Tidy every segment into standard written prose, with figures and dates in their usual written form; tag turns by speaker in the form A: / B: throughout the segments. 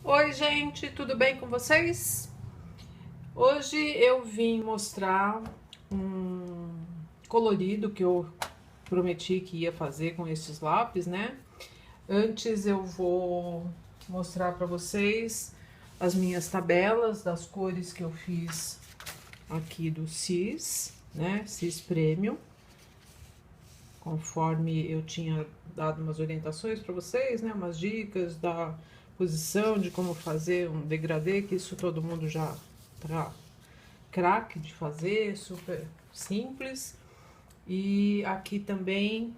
A: Oi, gente, tudo bem com vocês? Hoje eu vim mostrar um colorido que eu prometi que ia fazer com esses lápis, né? Antes eu vou mostrar para vocês as minhas tabelas das cores que eu fiz aqui do CIS, né? CIS Premium, conforme eu tinha dado umas orientações para vocês, né? Umas dicas da posição de como fazer um degradê, que isso todo mundo já tá craque de fazer, super simples. E aqui também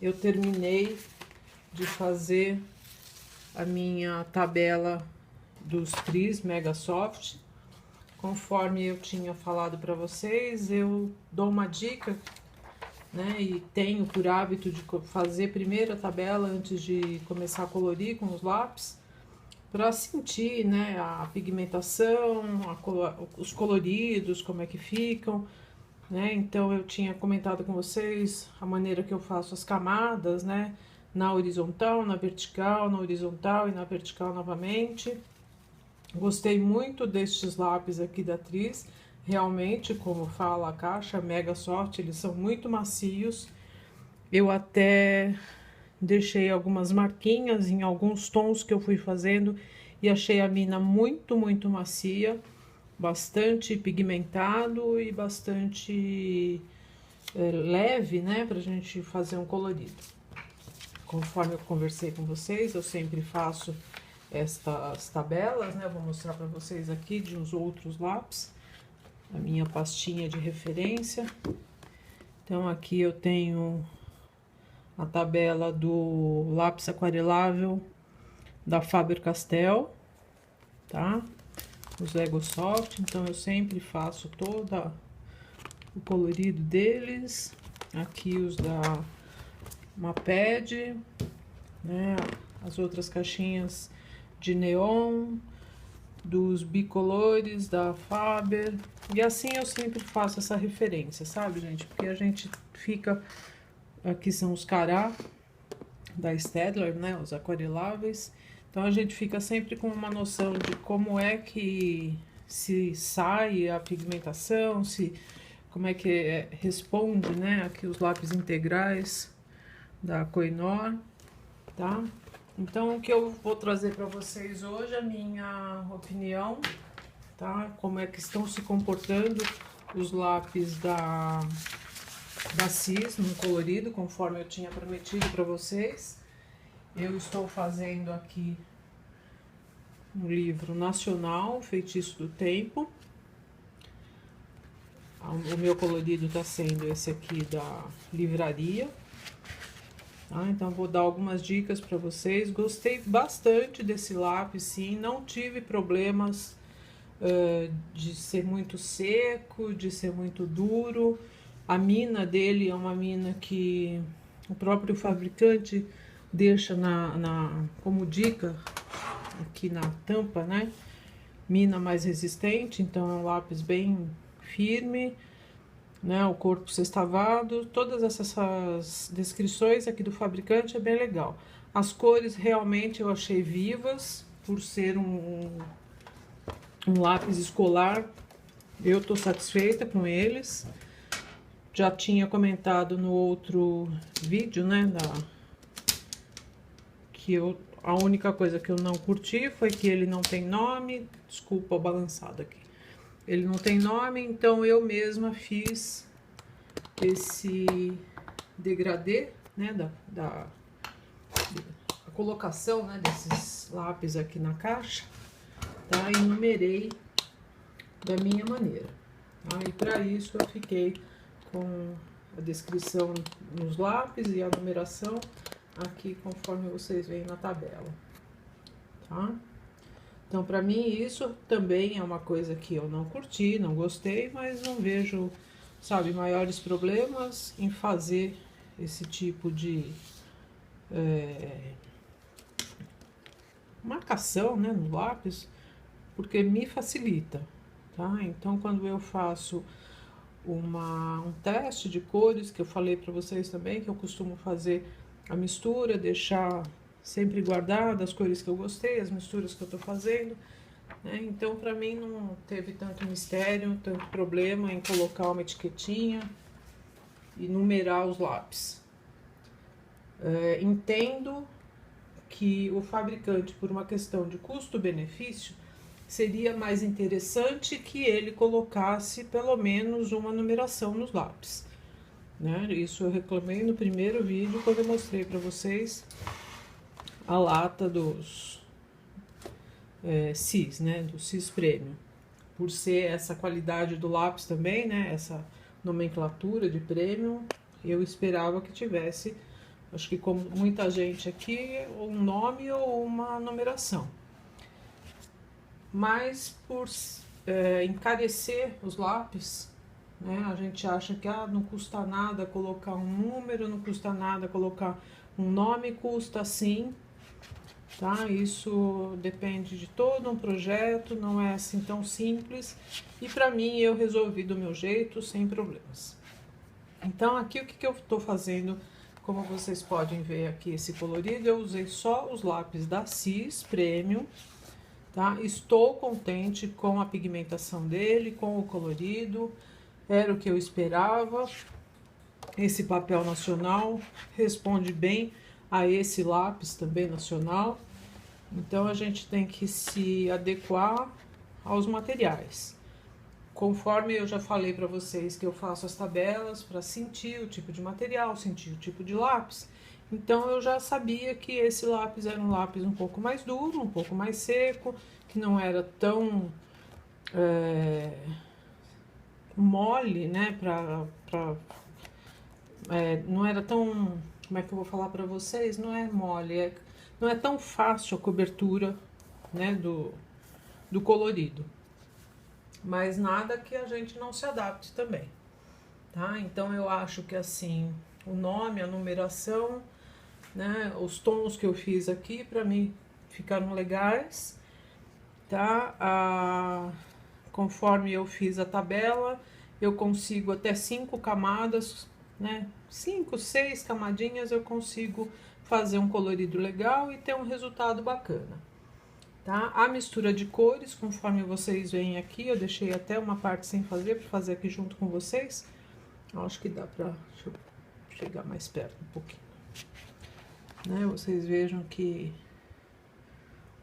A: eu terminei de fazer a minha tabela dos tris Mega Soft. Conforme eu tinha falado para vocês, eu dou uma dica, né? E tenho por hábito de fazer primeiro a tabela antes de começar a colorir com os lápis, para sentir, né, a pigmentação, os coloridos, como é que ficam, né? Então eu tinha comentado com vocês a maneira que eu faço as camadas, né? Na horizontal, na vertical, na horizontal e na vertical novamente. Gostei muito destes lápis aqui da Tris. Realmente, como fala a caixa, Mega Soft, eles são muito macios. Eu até deixei algumas marquinhas em alguns tons que eu fui fazendo e achei a mina muito macia, bastante pigmentado e bastante leve, né, pra gente fazer um colorido. Conforme eu conversei com vocês, eu sempre faço estas tabelas, né, vou mostrar para vocês aqui de uns outros lápis, a minha pastinha de referência. Então aqui eu tenho a tabela do lápis aquarelável da Faber-Castell, tá? Os Lego Soft, então eu sempre faço toda o colorido deles. Aqui os da Maped, né? As outras caixinhas de neon, dos bicolores da Faber. E assim eu sempre faço essa referência, sabe, gente? Porque a gente fica... Aqui são os cará da Staedtler, né? Os aquareláveis. Então a gente fica sempre com uma noção de como é que se sai a pigmentação, como é que responde, né? Aqui os lápis integrais da Koh-i-Noor, tá? Então o que eu vou trazer para vocês hoje é a minha opinião, tá? Como é que estão se comportando os lápis da CIS no colorido, conforme eu tinha prometido para vocês. Eu estou fazendo aqui um livro nacional, Feitiço do Tempo. O meu colorido está sendo esse aqui da livraria. Tá? Então vou dar algumas dicas para vocês. Gostei bastante desse lápis, sim. Não tive problemas de ser muito seco, de ser muito duro. A mina dele é uma mina que o próprio fabricante deixa como dica aqui na tampa, né? Mina mais resistente, então é um lápis bem firme, né? O corpo sextavado, todas essas descrições aqui do fabricante é bem legal. As cores realmente eu achei vivas, por ser um lápis escolar, eu tô satisfeita com eles. Já tinha comentado no outro vídeo, né, a única coisa que eu não curti foi que ele não tem nome. Desculpa o balançado aqui. Ele não tem nome, então eu mesma fiz esse degradê, né, a colocação, né, desses lápis aqui na caixa, tá? E numerei da minha maneira, tá? E para isso eu fiquei com a descrição nos lápis e a numeração aqui conforme vocês veem na tabela, tá? Então, para mim, isso também é uma coisa que eu não curti, não gostei, mas não vejo, sabe, maiores problemas em fazer esse tipo de marcação, né, no lápis, porque me facilita, tá? Então, quando eu faço um teste de cores, que eu falei para vocês também, que eu costumo fazer a mistura, deixar sempre guardada, as cores que eu gostei, as misturas que eu tô fazendo, né? Então, pra mim, não teve tanto mistério, tanto problema em colocar uma etiquetinha e numerar os lápis. Entendo que o fabricante, por uma questão de custo-benefício, seria mais interessante que ele colocasse pelo menos uma numeração nos lápis, né? Isso eu reclamei no primeiro vídeo, quando eu mostrei para vocês a lata dos CIS, né? Do CIS Premium. Por ser essa qualidade do lápis também, né? Essa nomenclatura de Premium, eu esperava que tivesse, acho que como muita gente aqui, um nome ou uma numeração. Mas por encarecer os lápis, né, a gente acha que não custa nada colocar um número, não custa nada colocar um nome, custa sim, tá? Isso depende de todo um projeto, não é assim tão simples. E para mim eu resolvi do meu jeito, sem problemas. Então aqui o que eu tô fazendo, como vocês podem ver aqui esse colorido, eu usei só os lápis da CIS Premium, tá? Estou contente com a pigmentação dele, com o colorido, era o que eu esperava. Esse papel nacional responde bem a esse lápis também nacional. Então a gente tem que se adequar aos materiais. Conforme eu já falei para vocês que eu faço as tabelas para sentir o tipo de material, sentir o tipo de lápis. Então eu já sabia que esse lápis era um lápis um pouco mais duro, um pouco mais seco, que não era tão mole, né, não era tão, como é que eu vou falar para vocês, não é mole, não é tão fácil a cobertura, né, do colorido, mas nada que a gente não se adapte também, tá? Então eu acho que assim, o nome, a numeração, né, os tons que eu fiz aqui para mim ficaram legais, tá? Conforme eu fiz a tabela, eu consigo até 5 camadas, né? 5, 6 camadinhas eu consigo fazer um colorido legal e ter um resultado bacana, tá? A mistura de cores, conforme vocês veem aqui, eu deixei até uma parte sem fazer, para fazer aqui junto com vocês. Acho que dá pra... Deixa eu chegar mais perto um pouquinho, né? Vocês vejam que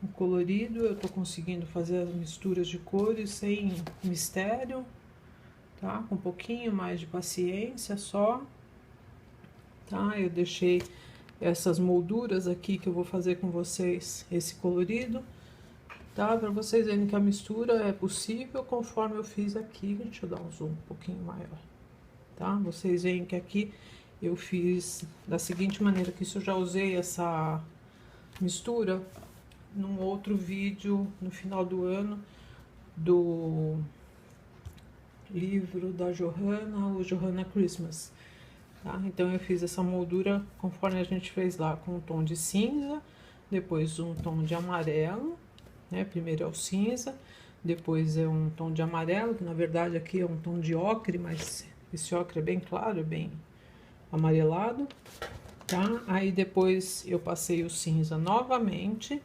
A: o colorido eu tô conseguindo fazer as misturas de cores sem mistério, tá? Com um pouquinho mais de paciência só, tá? Eu deixei essas molduras aqui que eu vou fazer com vocês, esse colorido, tá? Para vocês verem que a mistura é possível conforme eu fiz aqui. Deixa eu dar um zoom um pouquinho maior, tá? Vocês veem que aqui eu fiz da seguinte maneira, que isso eu já usei essa mistura num outro vídeo no final do ano do livro da Johanna, o Johanna Christmas, tá? Então eu fiz essa moldura conforme a gente fez lá, com um tom de cinza, depois um tom de amarelo, né? Primeiro é o cinza, depois é um tom de amarelo, que na verdade aqui é um tom de ocre, mas esse ocre é bem claro, é bem amarelado, tá? Aí depois eu passei o cinza novamente,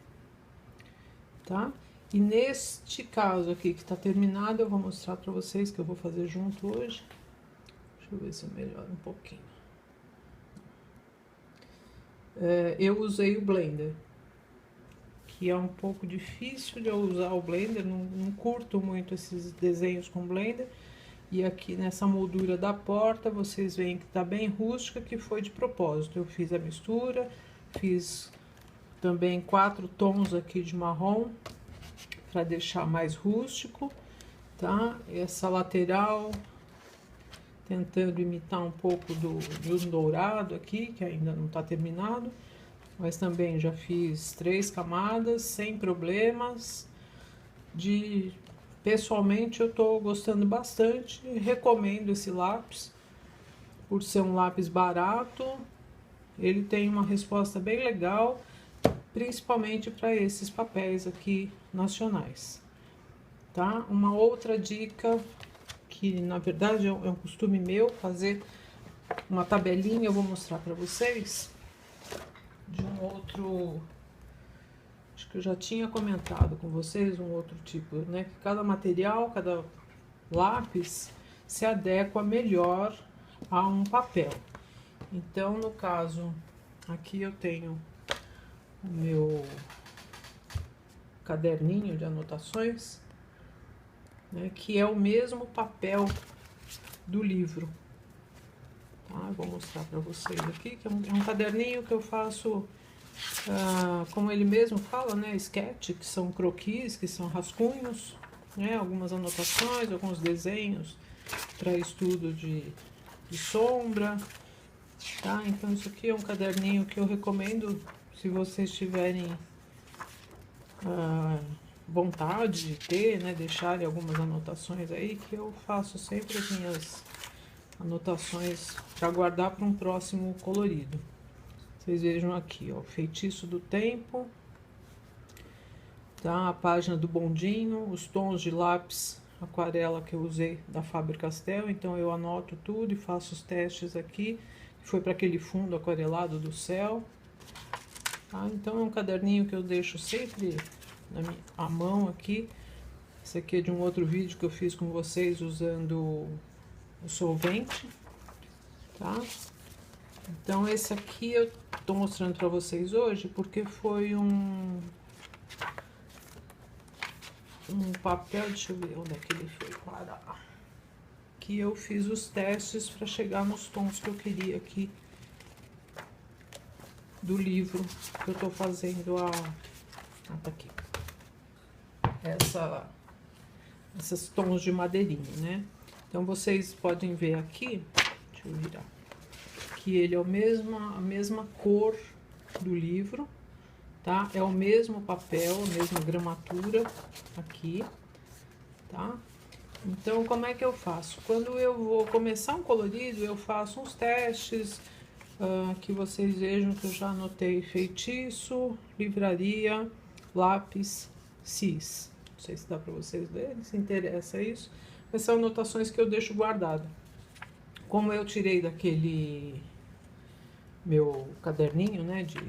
A: tá? E neste caso aqui que tá terminado, eu vou mostrar pra vocês que eu vou fazer junto hoje. Deixa eu ver se eu melhoro um pouquinho. Eu usei o Blender, que é um pouco difícil de eu usar o Blender, não curto muito esses desenhos com Blender. E aqui nessa moldura da porta, vocês veem que tá bem rústica, que foi de propósito. Eu fiz a mistura, fiz também 4 tons aqui de marrom, para deixar mais rústico, tá? Essa lateral, tentando imitar um pouco do dourado aqui, que ainda não tá terminado, mas também já fiz 3 camadas, sem problemas. Pessoalmente eu tô gostando bastante, recomendo esse lápis, por ser um lápis barato, ele tem uma resposta bem legal, principalmente para esses papéis aqui nacionais, tá? Uma outra dica, que na verdade é um costume meu, fazer uma tabelinha, eu vou mostrar para vocês. de um outro, acho que eu já tinha comentado com vocês, um outro tipo, né? Que cada material, cada lápis se adequa melhor a um papel. Então, no caso, aqui eu tenho o meu caderninho de anotações, né, que é o mesmo papel do livro. Tá? Eu vou mostrar para vocês aqui, que é um caderninho que eu faço, como ele mesmo fala, né, sketch, que são croquis, que são rascunhos, né, algumas anotações, alguns desenhos para estudo de sombra, tá? Então isso aqui é um caderninho que eu recomendo se vocês tiverem vontade de ter, né, deixarem algumas anotações aí, que eu faço sempre as minhas anotações para guardar para um próximo colorido. Vocês vejam aqui, ó, Feitiço do Tempo, tá? A página do bondinho, os tons de lápis aquarela que eu usei da Faber-Castell, então eu anoto tudo e faço os testes aqui. Foi para aquele fundo aquarelado do céu. Tá? Então é um caderninho que eu deixo sempre à mão aqui. Esse aqui é de um outro vídeo que eu fiz com vocês usando o solvente, tá? Então esse aqui eu tô mostrando para vocês hoje porque foi um papel, deixa eu ver onde é que ele foi parar. Que eu fiz os testes para chegar nos tons que eu queria aqui do livro que eu tô fazendo tá aqui. Esses tons de madeirinha, né? Então vocês podem ver aqui, deixa eu virar, que ele é a mesma cor do livro, tá? É o mesmo papel, a mesma gramatura aqui, tá? Então, como é que eu faço? Quando eu vou começar um colorido, eu faço uns testes, que vocês vejam que eu já anotei: feitiço, livraria, lápis, cis. Não sei se dá para vocês verem, se interessa isso. Mas são anotações que eu deixo guardada. Como eu tirei daquele meu caderninho, né, de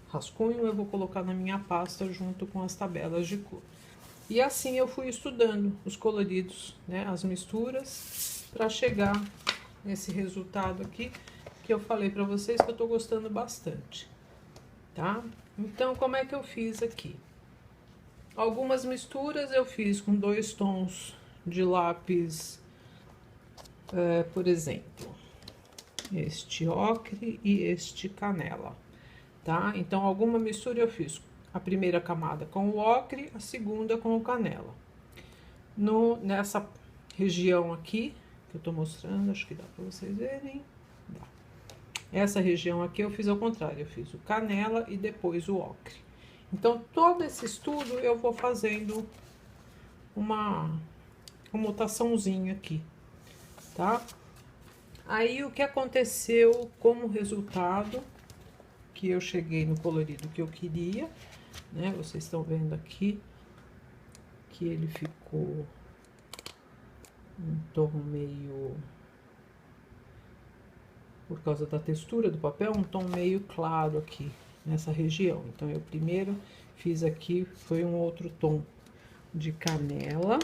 A: rascunho, eu vou colocar na minha pasta junto com as tabelas de cor. E assim eu fui estudando os coloridos, né, as misturas, para chegar nesse resultado aqui, que eu falei para vocês que eu tô gostando bastante, tá? Então, como é que eu fiz aqui? Algumas misturas eu fiz com 2 tons de lápis, por exemplo, este ocre e este canela, tá? Então, alguma mistura eu fiz a primeira camada com o ocre, a segunda com o canela. Nessa região aqui, que eu tô mostrando, acho que dá pra vocês verem. Dá. Essa região aqui eu fiz ao contrário, eu fiz o canela e depois o ocre. Então, todo esse estudo eu vou fazendo uma mutaçãozinha aqui, tá? Aí, o que aconteceu como resultado, que eu cheguei no colorido que eu queria, né? Vocês estão vendo aqui que ele ficou um tom meio, por causa da textura do papel, um tom meio claro aqui nessa região. Então eu primeiro fiz aqui, foi um outro tom de canela,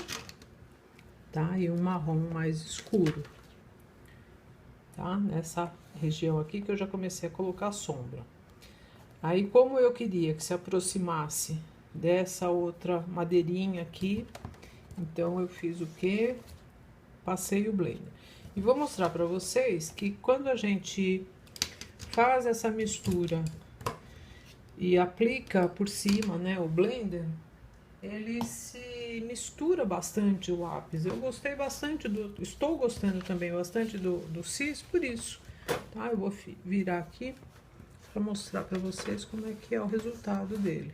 A: tá? E um marrom mais escuro, tá? Nessa região aqui que eu já comecei a colocar sombra. Aí, como eu queria que se aproximasse dessa outra madeirinha aqui, então eu fiz o quê? Passei o blender. E vou mostrar para vocês que quando a gente faz essa mistura e aplica por cima, né, o blender, ele se mistura bastante o lápis. Eu gostei bastante estou gostando também bastante do cis, por isso, tá? Eu vou virar aqui para mostrar para vocês como é que é o resultado dele.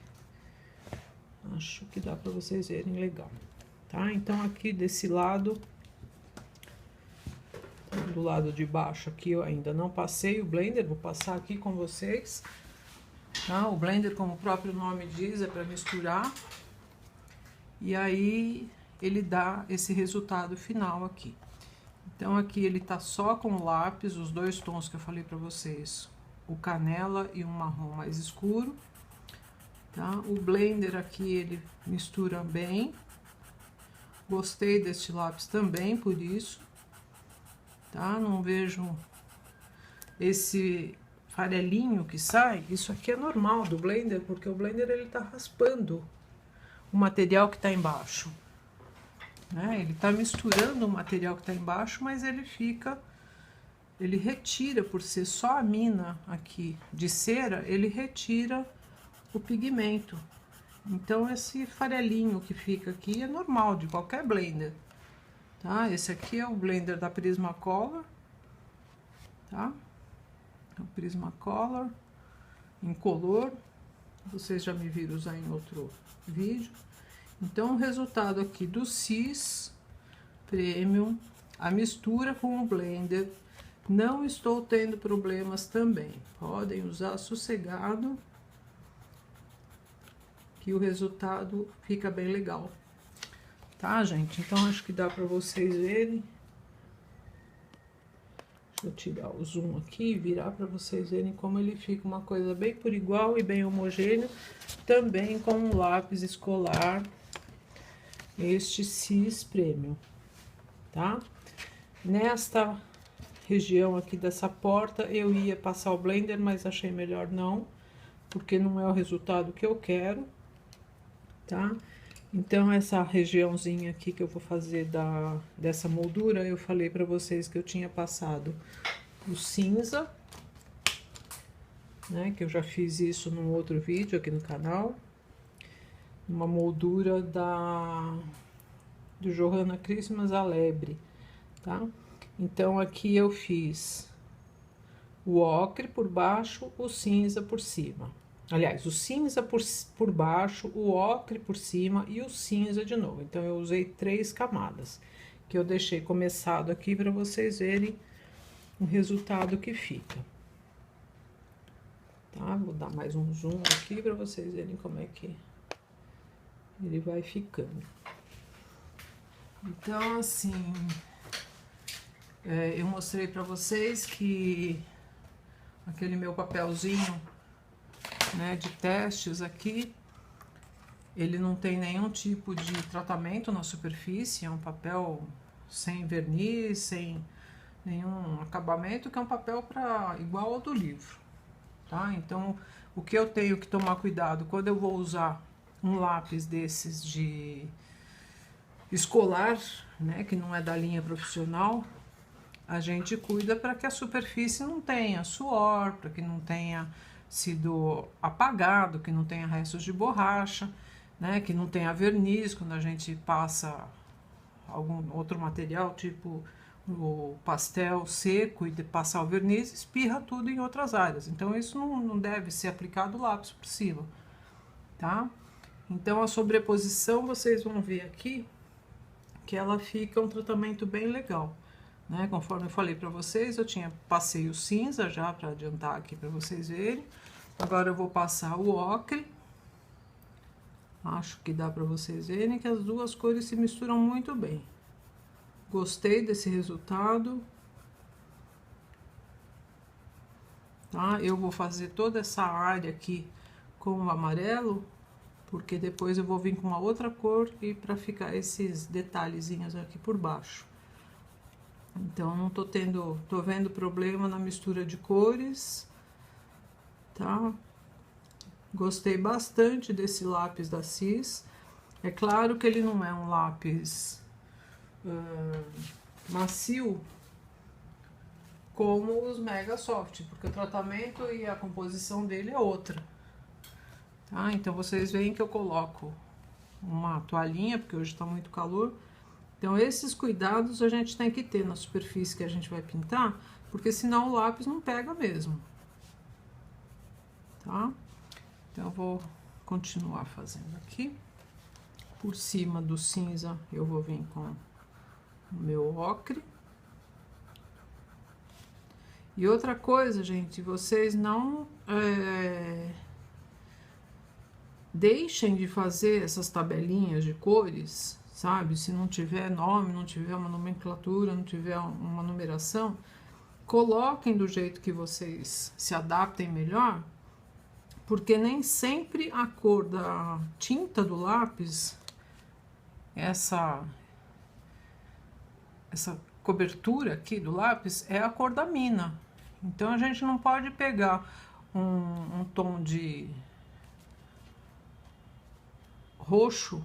A: Acho que dá para vocês verem legal, tá? Então aqui desse lado, do lado de baixo aqui eu ainda não passei o blender, vou passar aqui com vocês, tá? O blender, como o próprio nome diz, é para misturar. E aí ele dá esse resultado final aqui. Então aqui ele tá só com o lápis, os 2 tons que eu falei para vocês, o canela e um marrom mais escuro, tá? O blender aqui, ele mistura bem. Gostei deste lápis também, por isso, tá? Não vejo esse farelinho que sai. Isso aqui é normal do blender, porque o blender, ele tá raspando o material que tá embaixo, né? Ele tá misturando o material que tá embaixo, mas ele retira, por ser só a mina aqui de cera, ele retira o pigmento. Então, esse farelinho que fica aqui é normal de qualquer blender, tá? Esse aqui é o blender da Prismacolor, tá? É o Prismacolor incolor. Vocês já me viram usar em outro vídeo. Então, o resultado aqui do CIS Premium, a mistura com o blender, não estou tendo problemas também. Podem usar sossegado, que o resultado fica bem legal. Tá, gente? Então, acho que dá pra vocês verem. Deixa eu tirar o zoom aqui e virar pra vocês verem como ele fica uma coisa bem por igual e bem homogêneo. Também com um lápis escolar, este CIS Premium, tá? Nesta região aqui dessa porta, eu ia passar o blender, mas achei melhor não, porque não é o resultado que eu quero, tá? Então, essa regiãozinha aqui que eu vou fazer dessa moldura, eu falei pra vocês que eu tinha passado o cinza, né? Que eu já fiz isso num outro vídeo aqui no canal. Uma moldura do Johanna Christmas Alebre, tá? Então, aqui eu fiz o ocre por baixo, o cinza por cima. Aliás, o cinza por baixo, o ocre por cima e o cinza de novo. Então, eu usei 3 camadas, que eu deixei começado aqui para vocês verem o resultado que fica. Tá? Vou dar mais um zoom aqui para vocês verem como é que ele vai ficando. Então, assim, eu mostrei para vocês que aquele meu papelzinho, né, de testes aqui, ele não tem nenhum tipo de tratamento na superfície, é um papel sem verniz, sem nenhum acabamento, que é um papel igual ao do livro, tá? Então, o que eu tenho que tomar cuidado quando eu vou usar um lápis desses de escolar, né, que não é da linha profissional, a gente cuida para que a superfície não tenha suor, para que não tenha sido apagado, que não tenha restos de borracha, né, que não tenha verniz quando a gente passa algum outro material, tipo o pastel seco, e de passar o verniz, espirra tudo em outras áreas. Então, isso não deve ser aplicado o lápis por cima, tá? Então, a sobreposição, vocês vão ver aqui, que ela fica um tratamento bem legal, né? Conforme eu falei para vocês, eu passei o cinza já para adiantar aqui para vocês verem. Agora eu vou passar o ocre. Acho que dá para vocês verem que as duas cores se misturam muito bem. Gostei desse resultado. Tá? Eu vou fazer toda essa área aqui com o amarelo, porque depois eu vou vir com uma outra cor e para ficar esses detalhezinhos aqui por baixo. Então, não tô vendo problema na mistura de cores, tá? Gostei bastante desse lápis da CIS. É claro que ele não é um lápis macio como os Mega Soft, porque o tratamento e a composição dele é outra, tá? Então, vocês veem que eu coloco uma toalhinha, porque hoje tá muito calor. Então, esses cuidados a gente tem que ter na superfície que a gente vai pintar, porque senão o lápis não pega mesmo, tá? Então, eu vou continuar fazendo aqui. Por cima do cinza, eu vou vir com o meu ocre. E outra coisa, gente, vocês não deixem de fazer essas tabelinhas de cores, sabe? Se não tiver nome, não tiver uma nomenclatura, não tiver uma numeração, coloquem do jeito que vocês se adaptem melhor, porque nem sempre a cor da tinta do lápis, essa cobertura aqui do lápis é a cor da mina. Então a gente não pode pegar um tom de roxo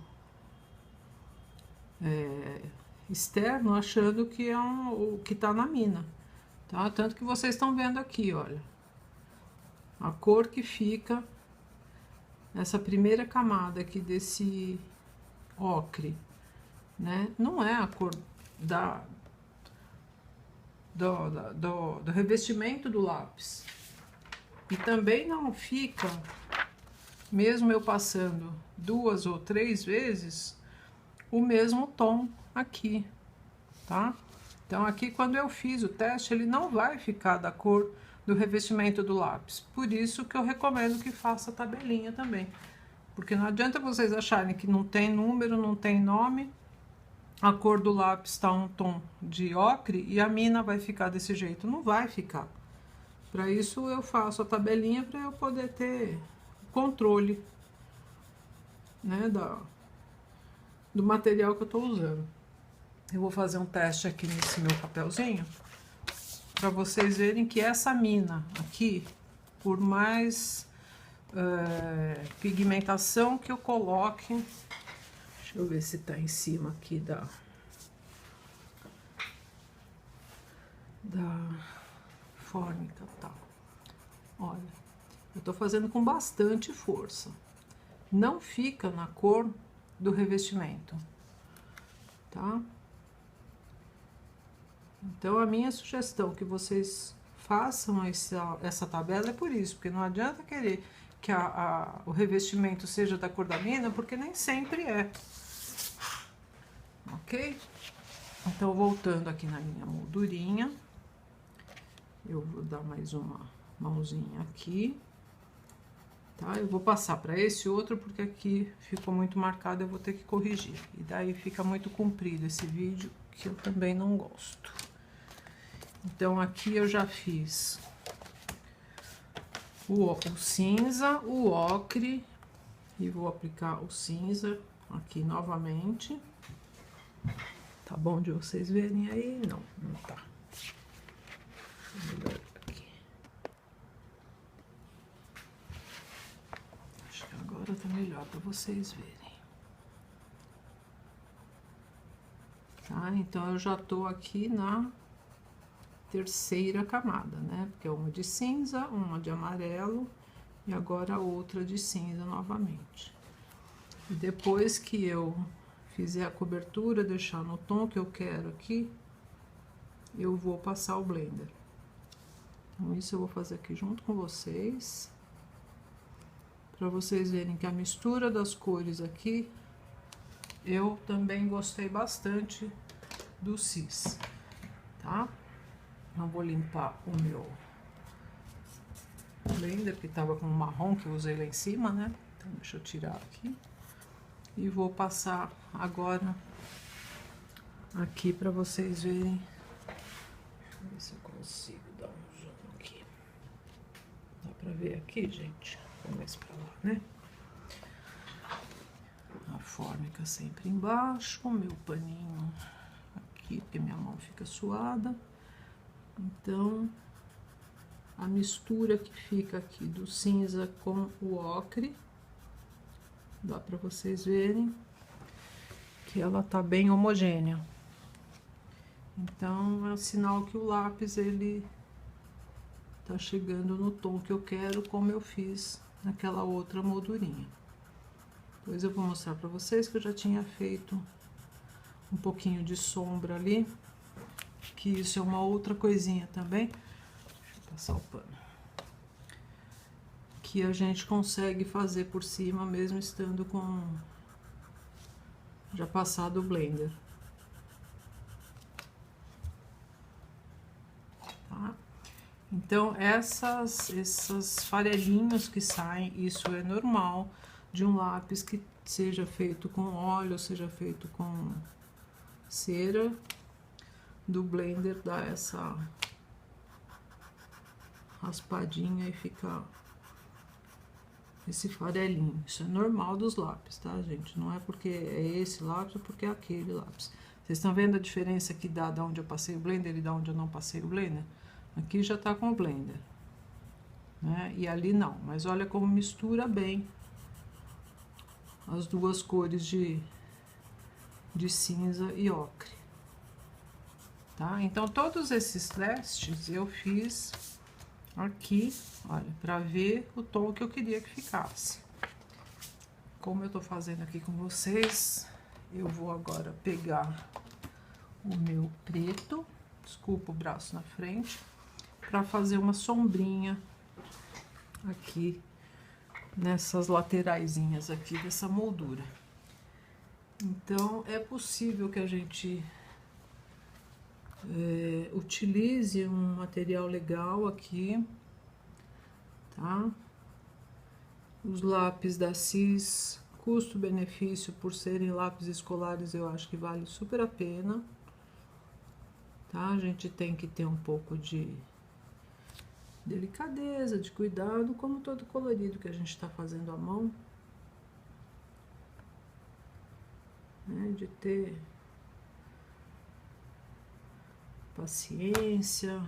A: externo achando que é o que tá na mina, tá? Tanto que vocês estão vendo aqui, olha, a cor que fica essa primeira camada aqui desse ocre, né? Não é a cor do revestimento do lápis. E também não fica, mesmo eu passando 2 ou 3 vezes, o mesmo tom aqui, tá? Então aqui, quando eu fiz o teste, ele não vai ficar da cor do revestimento do lápis. Por isso que eu recomendo que faça tabelinha também. Porque não adianta vocês acharem que não tem número, não tem nome, a cor do lápis está um tom de ocre e a mina vai ficar desse jeito. Não vai ficar. Para isso eu faço a tabelinha para eu poder ter controle, né, do material que eu estou usando. Eu vou fazer um teste aqui nesse meu papelzinho para vocês verem que essa mina aqui, por mais pigmentação que eu coloque, deixa eu ver se tá em cima aqui da fórmica, tá? Olha, eu tô fazendo com bastante força. Não fica na cor do revestimento, tá? Então, a minha sugestão que vocês façam essa tabela é por isso, porque não adianta querer que o revestimento seja da cor da mina, porque nem sempre é. Ok? Então, voltando aqui na minha moldurinha, eu vou dar mais uma mãozinha aqui, tá? Eu vou passar para esse outro, porque aqui ficou muito marcado, eu vou ter que corrigir. E daí fica muito comprido esse vídeo, que eu também não gosto. Então, aqui eu já fiz o cinza, o ocre, e vou aplicar o cinza aqui novamente. Tá bom de vocês verem aí? Não, não tá. Melhor aqui. Acho que agora tá melhor para vocês verem. Tá? Então, eu já tô aqui na terceira camada, né? Porque é uma de cinza, uma de amarelo e agora outra de cinza novamente. E depois que eu fizer a cobertura, deixar no tom que eu quero aqui, eu vou passar o blender. Então, isso eu vou fazer aqui junto com vocês, para vocês verem que a mistura das cores aqui, eu também gostei bastante do Cis, tá? Então, vou limpar o meu blender, que tava com o marrom que eu usei lá em cima, né? Então, deixa eu tirar aqui. E vou passar agora aqui para vocês verem. Deixa eu ver se eu consigo dar um zoom aqui. Dá para ver aqui, gente? Vou mais para lá, né? A fórmica sempre embaixo, o meu paninho aqui, porque minha mão fica suada. Então, a mistura que fica aqui do cinza com o ocre, dá para vocês verem que ela tá bem homogênea. Então, é um sinal que o lápis, ele tá chegando no tom que eu quero, como eu fiz naquela outra moldurinha. Depois eu vou mostrar para vocês que eu já tinha feito um pouquinho de sombra ali, que isso é uma outra coisinha também. Deixa eu passar o pano. Que a gente consegue fazer por cima, mesmo estando com já passado o blender. Tá? Então, esses farelinhos que saem, isso é normal de um lápis que seja feito com óleo, seja feito com cera, do blender dá essa raspadinha e fica esse farelinho. Isso é normal dos lápis, tá, gente? Não é porque é esse lápis ou porque é aquele lápis. Vocês estão vendo a diferença que dá da onde eu passei o blender e da onde eu não passei o blender? Aqui já tá com o blender, né? E ali não. Mas olha como mistura bem as duas cores de cinza e ocre, tá? Então, todos esses testes eu fiz aqui, olha, pra ver o tom que eu queria que ficasse. Como eu tô fazendo aqui com vocês, eu vou agora pegar o meu preto, desculpa o braço na frente, pra fazer uma sombrinha aqui nessas lateraisinhas aqui dessa moldura. Então, é possível que a gente utilize um material legal aqui, tá? Os lápis da Cis, custo-benefício por serem lápis escolares, eu acho que vale super a pena, tá? A gente tem que ter um pouco de delicadeza, de cuidado, como todo colorido que a gente tá fazendo à mão, né? De ter paciência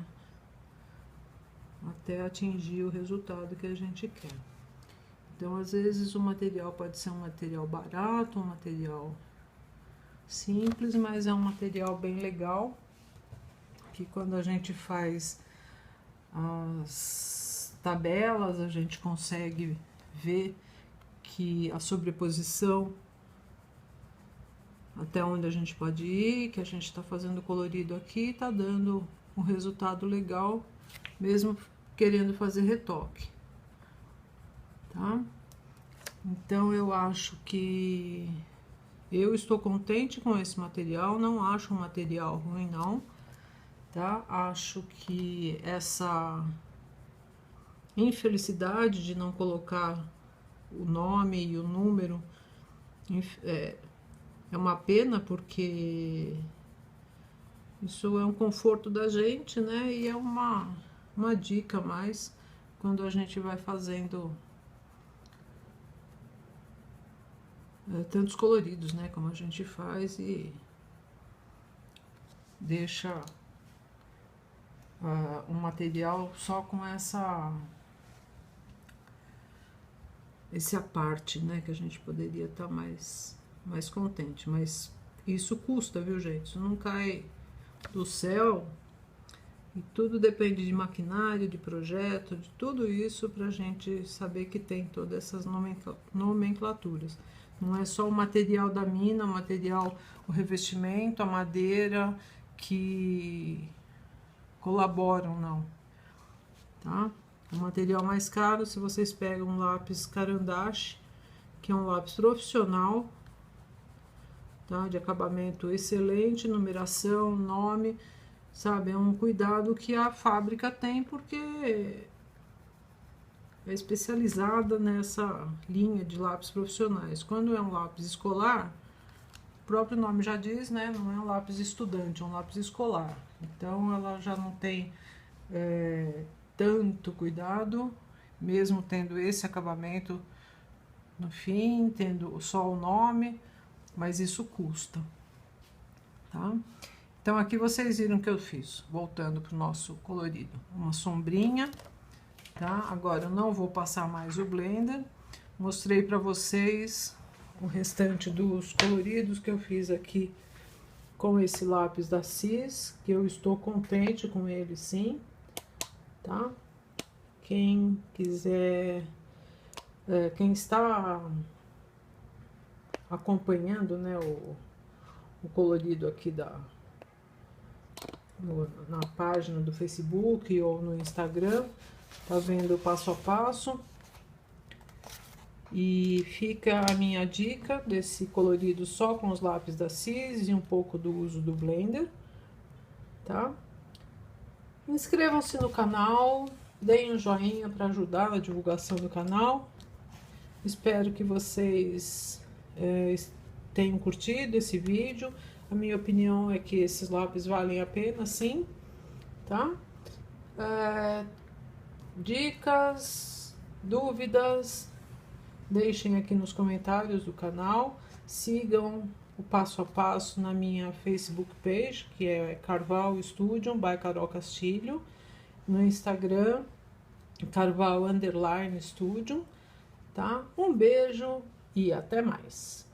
A: até atingir o resultado que a gente quer. Então, às vezes, o material pode ser um material barato, um material simples, mas é um material bem legal, que quando a gente faz as tabelas, a gente consegue ver que a sobreposição, até onde a gente pode ir, que a gente está fazendo colorido aqui, está dando um resultado legal, mesmo querendo fazer retoque, tá? Então, eu acho que eu estou contente com esse material, não acho um material ruim, não, tá? Acho que essa infelicidade de não colocar o nome e o número é uma pena, porque isso é um conforto da gente, né? E é uma dica a mais quando a gente vai fazendo tantos coloridos, né? Como a gente faz e deixa um material só com esse aparte, né? Que a gente poderia estar mais contente, mas isso custa, viu, gente? Isso não cai do céu, e tudo depende de maquinário, de projeto, de tudo isso pra gente saber que tem todas essas nomenclaturas. Não é só o material da mina, o revestimento, a madeira que colaboram, não, tá? O material mais caro, se vocês pegam um lápis Caran d'Ache, que é um lápis profissional, tá? De acabamento excelente, numeração, nome, sabe? É um cuidado que a fábrica tem, porque é especializada nessa linha de lápis profissionais. Quando é um lápis escolar, o próprio nome já diz, né? Não é um lápis estudante, é um lápis escolar. Então, ela já não tem tanto cuidado, mesmo tendo esse acabamento no fim, tendo só o nome, mas isso custa, tá? Então, aqui vocês viram que eu fiz, voltando pro nosso colorido, uma sombrinha, tá? Agora, eu não vou passar mais o blender, mostrei pra vocês o restante dos coloridos que eu fiz aqui com esse lápis da Cis, que eu estou contente com ele, sim, tá? Quem quiser, quem está acompanhando, né, o colorido aqui na página do Facebook ou no Instagram, tá vendo o passo a passo. E fica a minha dica desse colorido só com os lápis da Cis e um pouco do uso do blender, tá? Inscrevam-se no canal, deem um joinha para ajudar na divulgação do canal. Espero que vocês tenham curtido esse vídeo. A minha opinião é que esses lápis valem a pena, sim, tá? dicas, dúvidas, deixem aqui nos comentários do canal. Sigam o passo a passo na minha Facebook page, que é Carval Studio by Carol Castilho. No Instagram, Carval_Studio, tá? Um beijo e até mais!